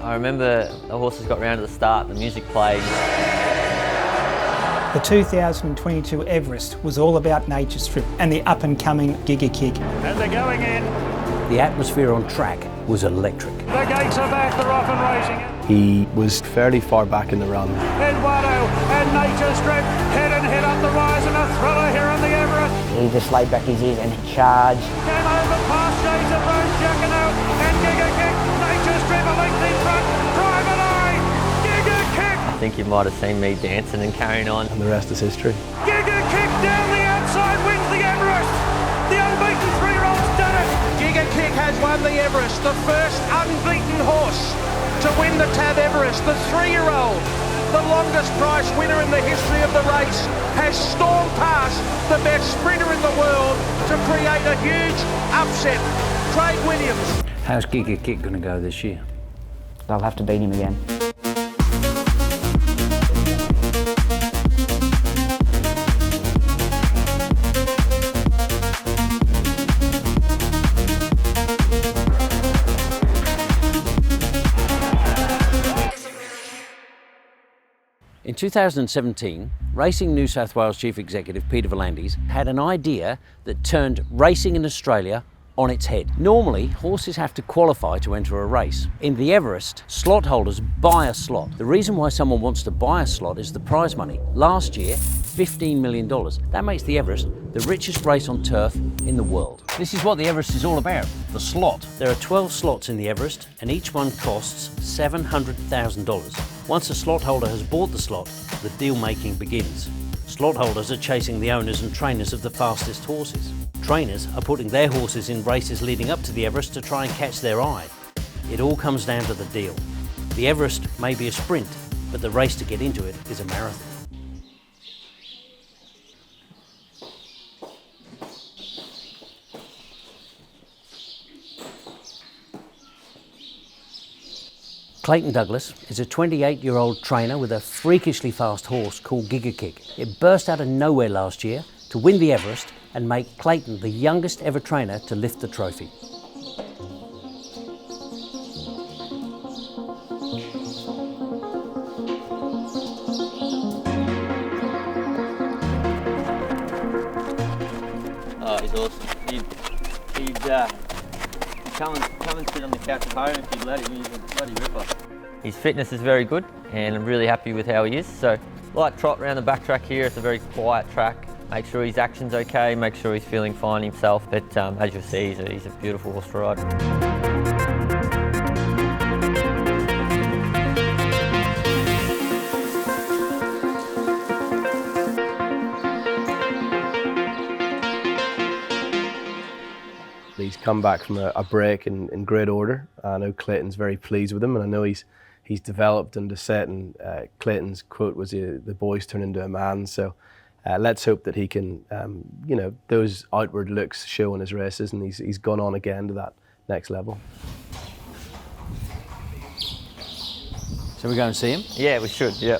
I remember the horses got round to the start, the music played. The 2022 Everest was all about Nature Strip and the up-and-coming Giga Kick. And they're going in. The atmosphere on track was electric. The gates are back, they're off and racing. He was fairly far back in the run. Eduardo and Nature Strip head and head up the rise and a thriller here on the Everest. He just laid back his ears and charged. Came over past Shades of Rose, Jacquinot and Giga Kick. Nature Strip a length in front. Private Eye. Giga Kick. I think you might have seen me dancing and carrying on. And the rest is history. Giga Kick down the outside wins the Everest. The unbeaten 3-year-old's done it. Giga Kick has won the Everest, the first unbeaten horse to win the TAB Everest. The 3-year-old, the longest prize winner in the history of the race, has stormed past the best sprinter in the world to create a huge upset. Craig Williams. How's Giga Kick going to go this year? They'll have to beat him again. In 2017, Racing New South Wales Chief Executive Peter V'landys had an idea that turned racing in Australia on its head. Normally, horses have to qualify to enter a race. In the Everest, slot holders buy a slot. The reason why someone wants to buy a slot is the prize money. Last year, $15 million. That makes the Everest the richest race on turf in the world. This is what the Everest is all about, the slot. There are 12 slots in the Everest, and each one costs $700,000. Once a slot holder has bought the slot, the deal making begins. Slot holders are chasing the owners and trainers of the fastest horses. Trainers are putting their horses in races leading up to the Everest to try and catch their eye. It all comes down to the deal. The Everest may be a sprint, but the race to get into it is a marathon. Clayton Douglas is a 28-year-old trainer with a freakishly fast horse called Giga Kick. It burst out of nowhere last year to win the Everest and make Clayton the youngest ever trainer to lift the trophy. Oh, he's awesome. He'd come and sit on the couch at home if you'd let him. He's a bloody ripper. His fitness is very good and I'm really happy with how he is. So light trot around the back track here. It's a very quiet track. Make sure his action's okay, make sure he's feeling fine himself. But as you'll see, he's a beautiful horse to ride. He's come back from a break in great order. I know Clayton's very pleased with him, and I know he's developed and set. And Clayton's quote was, "The boys turn into a man." So let's hope that he can, those outward looks show in his races, and he's gone on again to that next level. So we go and see him? Yeah, we should. Yeah.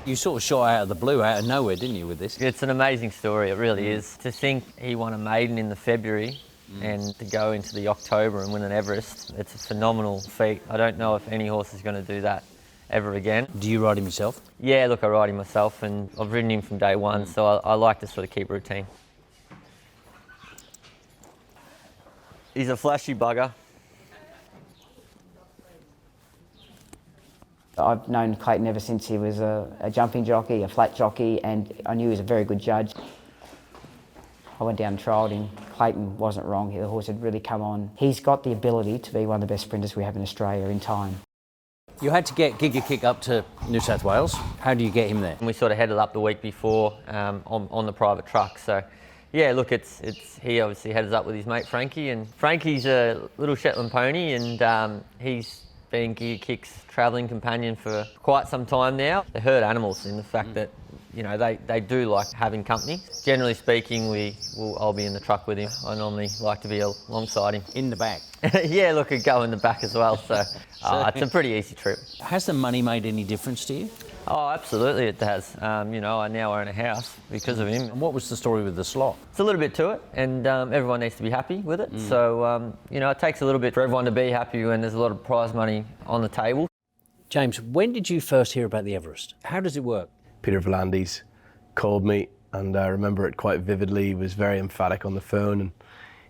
You sort of shot out of the blue, out of nowhere, didn't you, with this? It's an amazing story, it really is. To think he won a maiden in the February and to go into the October and win an Everest, it's a phenomenal feat. I don't know if any horse is going to do that ever again. Do you ride him yourself? Yeah, look, I ride him myself and I've ridden him from day one, so I like to sort of keep a routine. He's a flashy bugger. I've known Clayton ever since he was a jumping jockey, a flat jockey, and I knew he was a very good judge. I went down and trialled him. Clayton wasn't wrong. The horse had really come on. He's got the ability to be one of the best sprinters we have in Australia in time. You had to get Giga Kick up to New South Wales. How do you get him there? And we sort of headed up the week before on the private truck. So, yeah, look, he obviously heads up with his mate Frankie, and Frankie's a little Shetland pony, and he's been Giga Kick's travelling companion for quite some time now. They herd animals in the fact that, they do like having company. Generally speaking, I'll be in the truck with him. I normally like to be alongside him. In the back? Yeah, look, I'd go in the back as well, so it's a pretty easy trip. Has the money made any difference to you? Oh, absolutely it has. You know, I now own a house because of him. And what was the story with the slot? It's a little bit to it, and everyone needs to be happy with it. So, you know, it takes a little bit for everyone to be happy when there's a lot of prize money on the table. James, when did you first hear about the Everest? How does it work? Peter V'landys called me, and I remember it quite vividly. He was very emphatic on the phone, and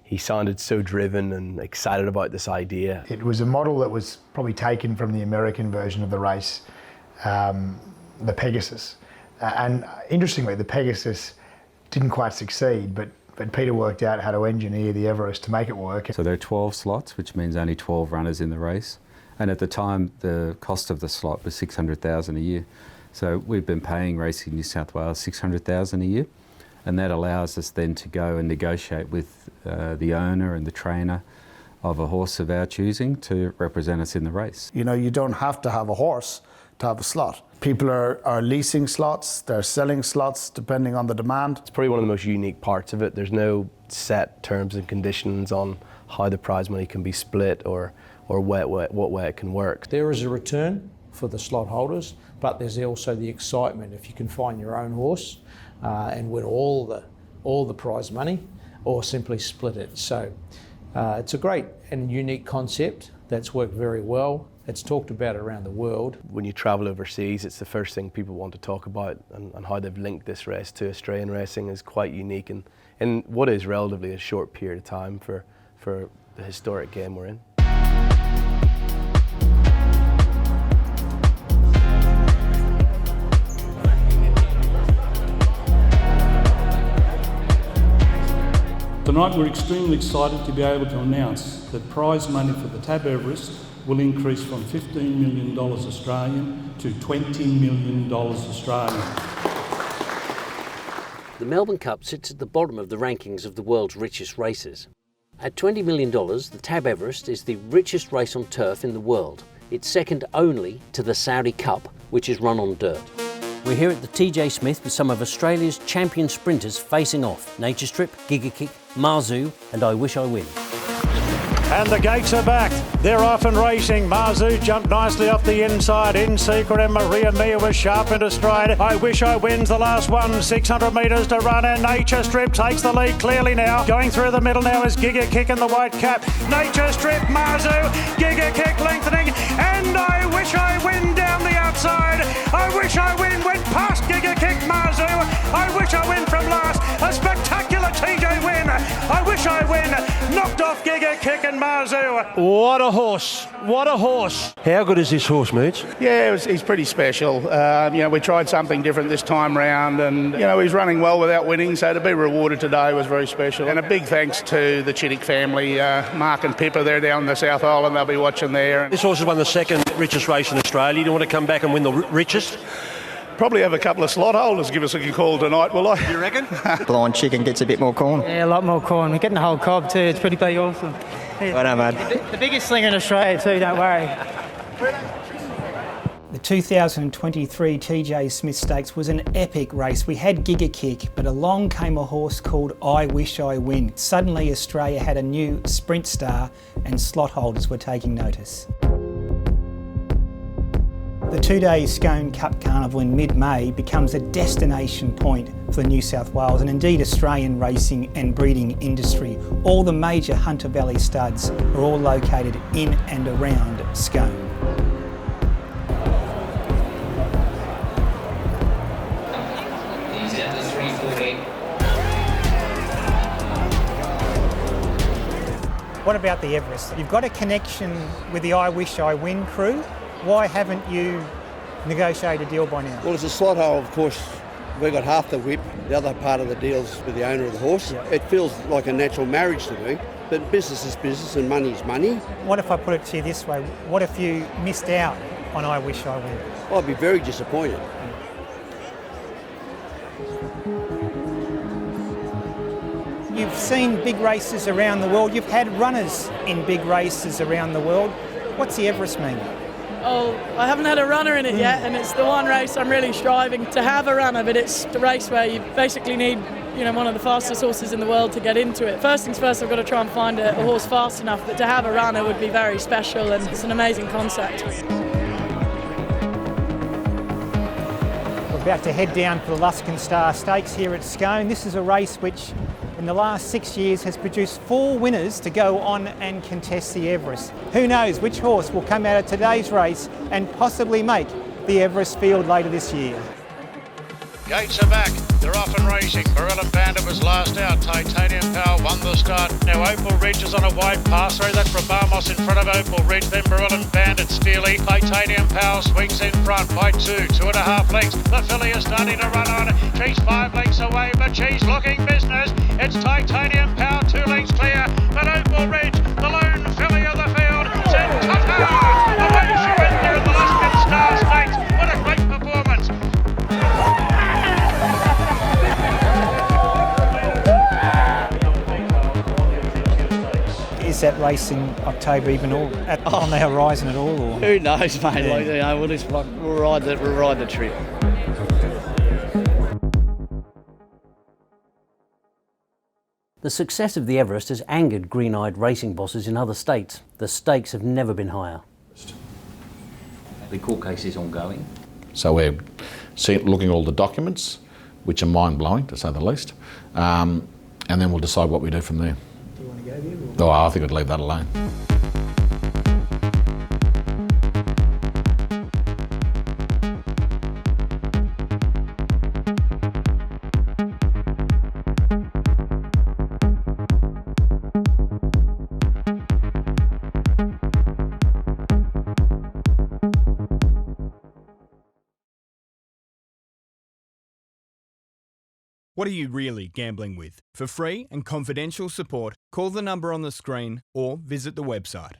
he sounded so driven and excited about this idea. It was a model that was probably taken from the American version of the race, the Pegasus. And interestingly, the Pegasus didn't quite succeed, but Peter worked out how to engineer the Everest to make it work. So there are 12 slots, which means only 12 runners in the race. And at the time, the cost of the slot was $600,000 a year. So we've been paying Racing New South Wales $600,000 a year, and that allows us then to go and negotiate with the owner and the trainer of a horse of our choosing to represent us in the race. You know, you don't have to have a horse to have a slot. People are leasing slots, they're selling slots depending on the demand. It's probably one of the most unique parts of it. There's no set terms and conditions on how the prize money can be split or what way it can work. There is a return for the slot holders, but there's also the excitement if you can find your own horse and win all the prize money, or simply split it. So it's a great and unique concept that's worked very well. It's talked about around the world. When you travel overseas, it's the first thing people want to talk about, and how they've linked this race to Australian racing is quite unique in what is relatively a short period of time for the historic game we're in. Tonight we're extremely excited to be able to announce that prize money for the TAB Everest will increase from $15 million Australian to $20 million Australian. The Melbourne Cup sits at the bottom of the rankings of the world's richest races. At $20 million, the TAB Everest is the richest race on turf in the world. It's second only to the Saudi Cup, which is run on dirt. We're here at the TJ Smith with some of Australia's champion sprinters facing off. Nature Strip, Giga Kick, Marzu and I Wish I Win. And the gates are back. They're off and racing. Marzu jumped nicely off the inside. In Secret and Maria Mia was sharp into stride. I Wish I Win's the last one. 600 metres to run, and Nature Strip takes the lead clearly now. Going through the middle now is Giga Kick in the white cap. Nature Strip, Marzu, Giga Kick lengthening, and I Wish I Win down the outside. I Wish I Win went past Giga Kick, Marzu. I Wish I Win from last. A spectacular TJ win. I Wish I Win knocked off Giga Kick and Marzu. What a horse. What a horse. How good is this horse, Moots? Yeah, he's pretty special. You know, we tried something different this time round, and, you know, he's running well without winning, so to be rewarded today was very special. And a big thanks to the Chittick family, Mark and Pippa, they're down in the South Island, they'll be watching there. This horse has won the second richest race in Australia. Do you want to come back and win the richest? Probably have a couple of slot holders give us a call tonight, will I? You reckon? Blind chicken gets a bit more corn. Yeah, a lot more corn. We're getting the whole cob too. It's pretty big awesome. Yeah. Well done, mate. The biggest slinger in Australia too, don't worry. The 2023 TJ Smith Stakes was an epic race. We had Giga Kick, but along came a horse called I Wish I Win. Suddenly Australia had a new sprint star and slot holders were taking notice. The two-day Scone Cup Carnival in mid-May becomes a destination point for the New South Wales and indeed Australian racing and breeding industry. All the major Hunter Valley studs are all located in and around Scone. What about the Everest? You've got a connection with the I Wish I Win crew. Why haven't you negotiated a deal by now? Well, as a slot hole, of course, we got half the whip. The other part of the deal's with the owner of the horse. Yeah. It feels like a natural marriage to me, but business is business and money's money. What if I put it to you this way? What if you missed out on I Wish I Win? I'd be very disappointed. You've seen big races around the world. You've had runners in big races around the world. What's the Everest mean? Oh, I haven't had a runner in it yet, and it's the one race I'm really striving to have a runner, but it's the race where you basically need, you know, one of the fastest horses in the world to get into it. First things first, I've got to try and find a horse fast enough, but to have a runner would be very special, and it's an amazing concept. About to head down for the Luskin Star Stakes here at Scone. This is a race which in the last 6 years has produced 4 winners to go on and contest the Everest. Who knows which horse will come out of today's race and possibly make the Everest field later this year. Gates are back. They're off and racing. Marilyn Bandit was last out. Titanium Power won the start. Now Opal Ridge is on a wide pass through. That's Brabamos in front of Opal Ridge. Then Marilyn Bandit steely. Titanium Power swings in front by 2.5 lengths. The filly is starting to run on. She's 5 lengths away, but she's looking business. It's Titanium Power 2 lengths clear. But Opal Ridge, the lone filly of the field, sent Toto away. She went there in the Luskin Star Stakes. What a great performance. Is that race in October even on the horizon at all? Or? Who knows, mate? Yeah. Like, you know, we'll ride the trip. The success of the Everest has angered green-eyed racing bosses in other states. The stakes have never been higher. The court case is ongoing. So we're looking at all the documents, which are mind-blowing to say the least, and then we'll decide what we do from there. Do you want to go there? Oh, I think I'd leave that alone. What are you really gambling with? For free and confidential support, call the number on the screen or visit the website.